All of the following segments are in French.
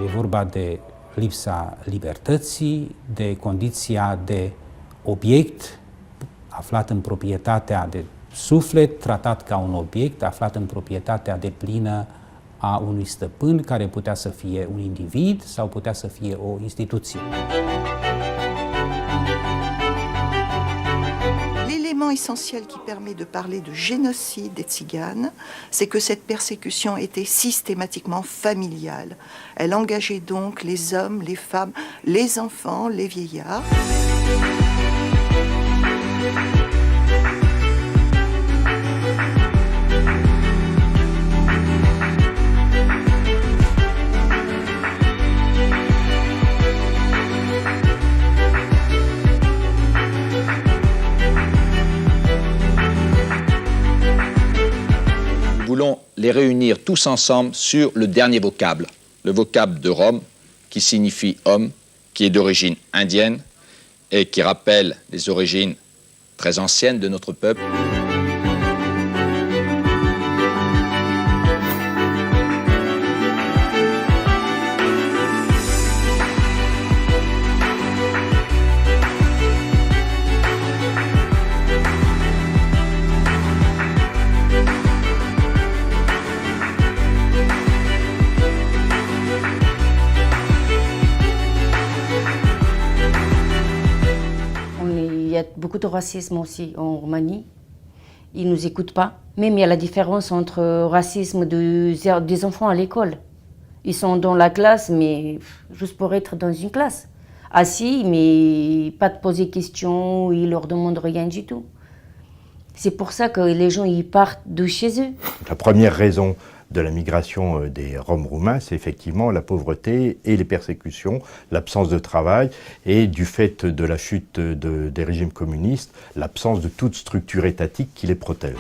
E vorba de lipsa libertății, de condiția de obiect aflat în proprietatea de suflet, tratat ca un obiect, aflat în proprietatea deplină a unui stăpân, care putea să fie un individ sau putea să fie o instituție. L'élément essentiel qui permet de parler de génocide des Tziganes, c'est que cette persécution était systématiquement familiale. Elle engageait donc les hommes, les femmes, les enfants, les vieillards. Nous voulons les réunir tous ensemble sur le dernier vocable, le vocable de Rome, qui signifie homme, qui est d'origine indienne et qui rappelle les origines très anciennes de notre peuple. Il y a beaucoup de racisme aussi en Roumanie. Ils ne nous écoutent pas. Même il y a la différence entre racisme des enfants à l'école. Ils sont dans la classe, mais juste pour être dans une classe. Assis, mais pas de poser questions, ils leur demandent rien du tout. C'est pour ça que les gens ils partent de chez eux. La première raison de la migration des Roms roumains, c'est effectivement la pauvreté et les persécutions, l'absence de travail et du fait de la chute des régimes communistes, l'absence de toute structure étatique qui les protège.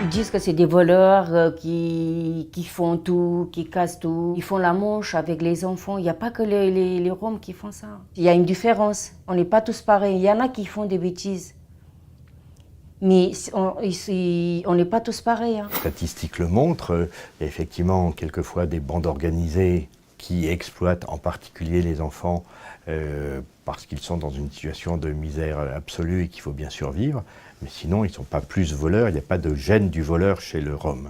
Ils disent que c'est des voleurs qui font tout, qui cassent tout. Ils font la manche avec les enfants. Il n'y a pas que les Roms qui font ça. Il y a une différence. On n'est pas tous pareils. Il y en a qui font des bêtises. Mais on n'est pas tous pareils. Hein. Les statistiques le montrent. Il y a effectivement quelquefois des bandes organisées qui exploitent en particulier les enfants parce qu'ils sont dans une situation de misère absolue et qu'il faut bien survivre. Mais sinon, ils ne sont pas plus voleurs, il n'y a pas de gène du voleur chez le Rome.